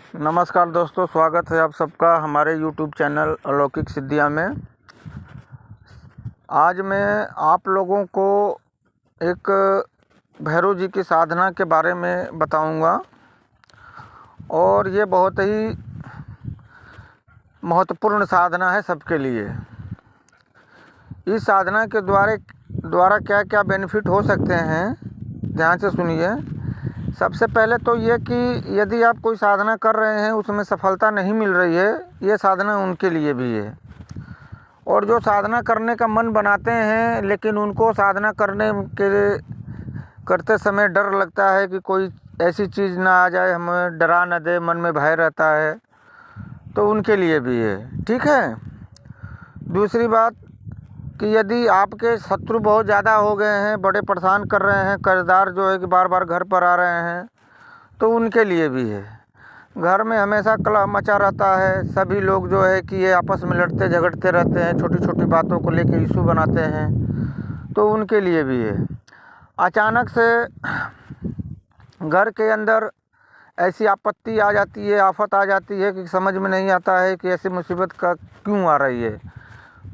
नमस्कार दोस्तों, स्वागत है आप सबका हमारे YouTube चैनल अलौकिक सिद्धियाँ में। आज मैं आप लोगों को एक भैरव जी की साधना के बारे में बताऊंगा और ये बहुत ही महत्वपूर्ण साधना है सबके लिए। इस साधना के द्वारा क्या क्या बेनिफिट हो सकते हैं, ध्यान से सुनिए। सबसे पहले तो ये कि यदि आप कोई साधना कर रहे हैं, उसमें सफलता नहीं मिल रही है, ये साधना उनके लिए भी है। और जो साधना करने का मन बनाते हैं लेकिन उनको साधना करते समय डर लगता है कि कोई ऐसी चीज़ ना आ जाए, हमें डरा न दे, मन में भय रहता है, तो उनके लिए भी है। ठीक है। दूसरी बात कि यदि आपके शत्रु बहुत ज़्यादा हो गए हैं, बड़े परेशान कर रहे हैं, कर्जदार जो है कि बार बार घर पर आ रहे हैं, तो उनके लिए भी है। घर में हमेशा कलह मचा रहता है, सभी लोग जो है कि ये आपस में लड़ते झगड़ते रहते हैं, छोटी छोटी बातों को लेकर इशू बनाते हैं, तो उनके लिए भी है। अचानक से घर के अंदर ऐसी आपत्ति आ जाती है, आफत आ जाती है कि समझ में नहीं आता है कि ऐसी मुसीबत का क्यों आ रही है।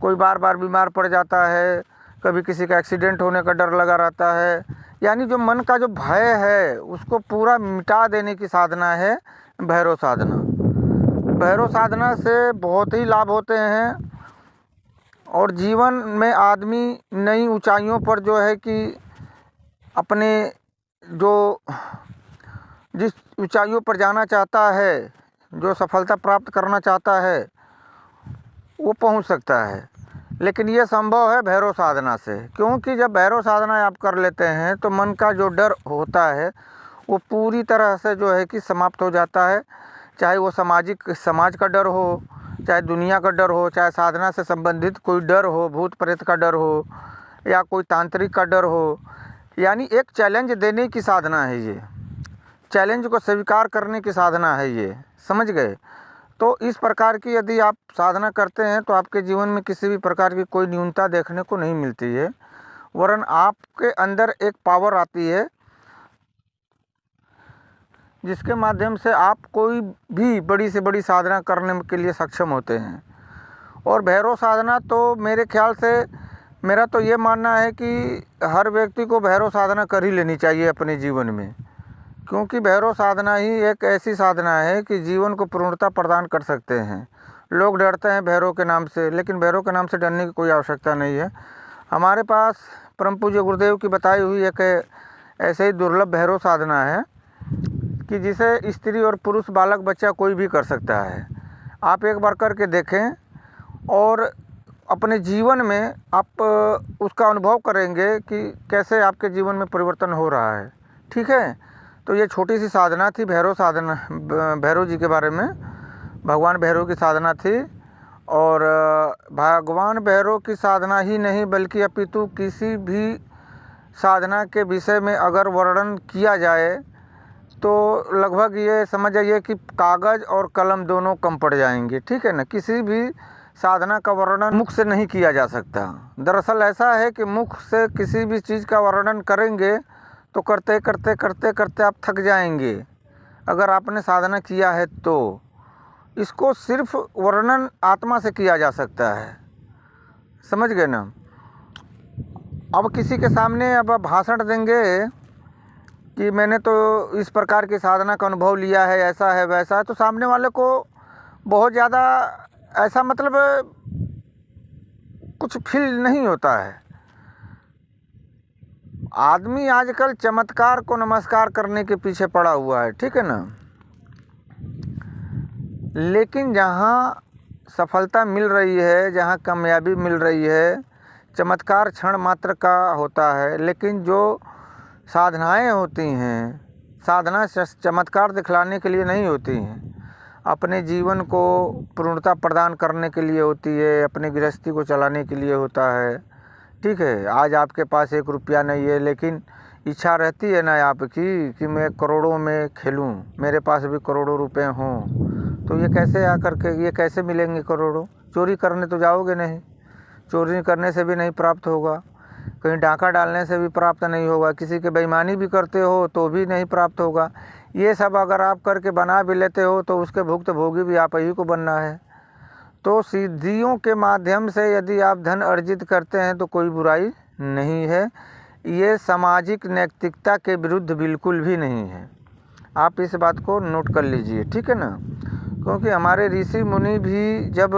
कोई बार बार बीमार पड़ जाता है, कभी किसी का एक्सीडेंट होने का डर लगा रहता है। यानी जो मन का जो भय है उसको पूरा मिटा देने की साधना है भैरव साधना। भैरव साधना से बहुत ही लाभ होते हैं और जीवन में आदमी नई ऊंचाइयों पर जो है कि अपने जिस ऊंचाइयों पर जाना चाहता है, जो सफलता प्राप्त करना चाहता है, वो पहुंच सकता है। लेकिन ये संभव है भैरव साधना से, क्योंकि जब भैरव साधना आप कर लेते हैं तो मन का जो डर होता है वो पूरी तरह से जो है कि समाप्त हो जाता है। चाहे वो समाज का डर हो, चाहे दुनिया का डर हो, चाहे साधना से संबंधित कोई डर हो, भूत प्रेत का डर हो, या कोई तांत्रिक का डर हो। यानी एक चैलेंज देने की साधना है ये, चैलेंज को स्वीकार करने की साधना है ये, समझ गए। तो इस प्रकार की यदि आप साधना करते हैं तो आपके जीवन में किसी भी प्रकार की कोई न्यूनता देखने को नहीं मिलती है, वरन आपके अंदर एक पावर आती है जिसके माध्यम से आप कोई भी बड़ी से बड़ी साधना करने के लिए सक्षम होते हैं। और भैरव साधना तो मेरे ख्याल से, मेरा तो ये मानना है कि हर व्यक्ति को भैरव साधना कर ही लेनी चाहिए अपने जीवन में, क्योंकि भैरव साधना ही एक ऐसी साधना है कि जीवन को पूर्णता प्रदान कर सकते हैं। लोग डरते हैं भैरव के नाम से, लेकिन भैरव के नाम से डरने की कोई आवश्यकता नहीं है। हमारे पास परम पूज्य गुरुदेव की बताई हुई एक ऐसे ही दुर्लभ भैरव साधना है कि जिसे स्त्री और पुरुष, बालक, बच्चा कोई भी कर सकता है। आप एक बार करके देखें और अपने जीवन में आप उसका अनुभव करेंगे कि कैसे आपके जीवन में परिवर्तन हो रहा है। ठीक है। तो ये छोटी सी साधना थी भैरव साधना, भैरव जी के बारे में, भगवान भैरव की साधना थी। और भगवान भैरव की साधना ही नहीं बल्कि अपितु किसी भी साधना के विषय में अगर वर्णन किया जाए तो लगभग ये समझ जाइए कि कागज़ और कलम दोनों कम पड़ जाएंगे। ठीक है ना। किसी भी साधना का वर्णन मुख से नहीं किया जा सकता। दरअसल ऐसा है कि मुख से किसी भी चीज़ का वर्णन करेंगे तो करते करते करते करते आप थक जाएंगे, अगर आपने साधना किया है तो। इसको सिर्फ वर्णन आत्मा से किया जा सकता है, समझ गए ना। अब किसी के सामने अब आप भाषण देंगे कि मैंने तो इस प्रकार की साधना का अनुभव लिया है, ऐसा है वैसा है, तो सामने वाले को बहुत ज़्यादा ऐसा मतलब कुछ फील नहीं होता है। आदमी आजकल चमत्कार को नमस्कार करने के पीछे पड़ा हुआ है। ठीक है ना। लेकिन जहाँ सफलता मिल रही है, जहाँ कामयाबी मिल रही है, चमत्कार क्षण मात्र का होता है। लेकिन जो साधनाएं होती हैं, साधना चमत्कार दिखलाने के लिए नहीं होती हैं, अपने जीवन को पूर्णता प्रदान करने के लिए होती है, अपनी गृहस्थी को चलाने के लिए होता है। ठीक है। आज आपके पास 1 रुपया नहीं है, लेकिन इच्छा रहती है ना आपकी कि मैं करोड़ों में खेलूं, मेरे पास भी करोड़ों रुपए हों। तो ये कैसे आकर के, ये कैसे मिलेंगे करोड़ों? चोरी करने तो जाओगे नहीं, चोरी करने से भी नहीं प्राप्त होगा। कहीं डाका डालने से भी प्राप्त नहीं होगा, किसी के बेईमानी भी करते हो तो भी नहीं प्राप्त होगा। ये सब अगर आप करके बना भी लेते हो तो उसके भुक्त भोगी भी आप ही को बनना है। तो सिद्धियों के माध्यम से यदि आप धन अर्जित करते हैं तो कोई बुराई नहीं है, ये सामाजिक नैतिकता के विरुद्ध बिल्कुल भी नहीं है। आप इस बात को नोट कर लीजिए, ठीक है ना। क्योंकि हमारे ऋषि मुनि भी जब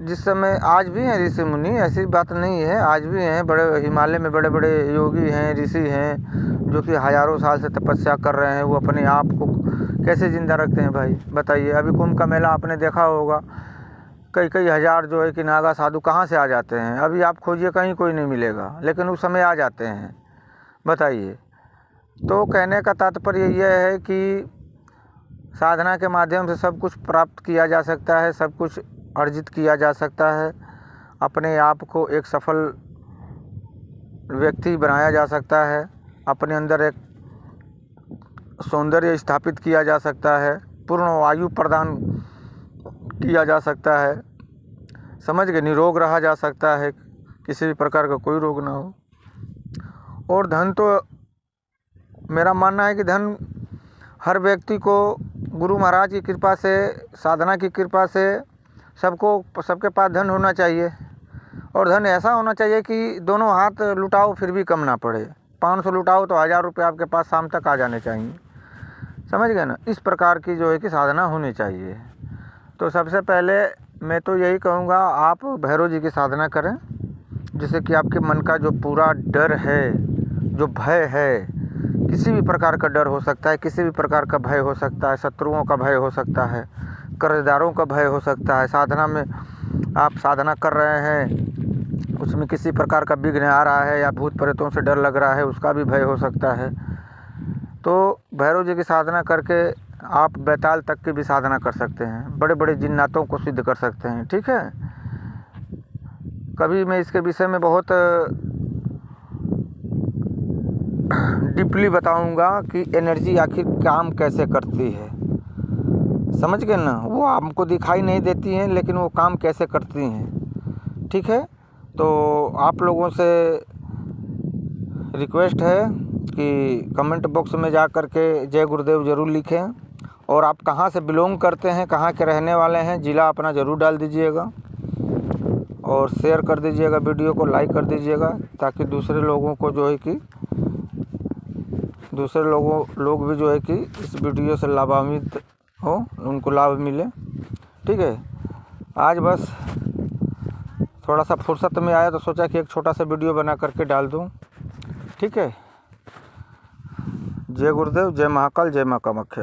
जिस समय, आज भी हैं ऋषि मुनि, ऐसी बात नहीं है, आज भी हैं, बड़े हिमालय में बड़े बड़े योगी हैं, ऋषि हैं जो कि हज़ारों साल से तपस्या कर रहे हैं। वो अपने आप को कैसे ज़िंदा रखते हैं भाई बताइए। अभी कुंभ का मेला आपने देखा होगा, कई कई हज़ार जो है कि नागा साधु कहाँ से आ जाते हैं। अभी आप खोजिए कहीं कोई नहीं मिलेगा, लेकिन उस समय आ जाते हैं, बताइए। तो कहने का तात्पर्य यह है कि साधना के माध्यम से सब कुछ प्राप्त किया जा सकता है, सब कुछ अर्जित किया जा सकता है, अपने आप को एक सफल व्यक्ति बनाया जा सकता है, अपने अंदर एक सौंदर्य स्थापित किया जा सकता है, पूर्ण आयु प्रदान किया जा सकता है, समझ गए, निरोग रहा जा सकता है, किसी भी प्रकार का कोई रोग ना हो। और धन तो मेरा मानना है कि धन हर व्यक्ति को गुरु महाराज की कृपा से, साधना की कृपा से सबके पास धन होना चाहिए। और धन ऐसा होना चाहिए कि दोनों हाथ लुटाओ फिर भी कम ना पड़े। 500 लुटाओ तो 1000 रुपये आपके पास शाम तक आ जाने चाहिए, समझ गए ना। इस प्रकार की जो है कि साधना होनी चाहिए। तो सबसे पहले मैं तो यही कहूँगा, आप भैरव जी की साधना करें, जिससे कि आपके मन का जो पूरा डर है, जो भय है, किसी भी प्रकार का डर हो सकता है, किसी भी प्रकार का भय हो सकता है, शत्रुओं का भय हो सकता है, कर्जदारों का भय हो सकता है, साधना में आप साधना कर रहे हैं उसमें किसी प्रकार का विघ्न आ रहा है या भूत प्रेतों से डर लग रहा है, उसका भी भय हो सकता है। तो भैरव जी की साधना करके आप बैताल तक की भी साधना कर सकते हैं, बड़े बड़े जिन्नातों को सिद्ध कर सकते हैं, ठीक है। कभी मैं इसके विषय में बहुत डीपली बताऊंगा कि एनर्जी आखिर काम कैसे करती है, समझ गए ना। वो आपको दिखाई नहीं देती हैं, लेकिन वो काम कैसे करती हैं, ठीक है। तो आप लोगों से रिक्वेस्ट है कि कमेंट बॉक्स में जा कर के जय गुरुदेव ज़रूर लिखें, और आप कहाँ से बिलोंग करते हैं, कहाँ के रहने वाले हैं, ज़िला अपना ज़रूर डाल दीजिएगा, और शेयर कर दीजिएगा, वीडियो को लाइक कर दीजिएगा, ताकि दूसरे लोगों को जो है कि दूसरे लोग भी जो है कि इस वीडियो से लाभान्वित हो, उनको लाभ मिले, ठीक है। आज बस थोड़ा सा फुर्सत में आया तो सोचा कि एक छोटा सा वीडियो बना करके डाल दूं, ठीक है। जय गुरुदेव, जय महाकाल, जय मां कामाख्या।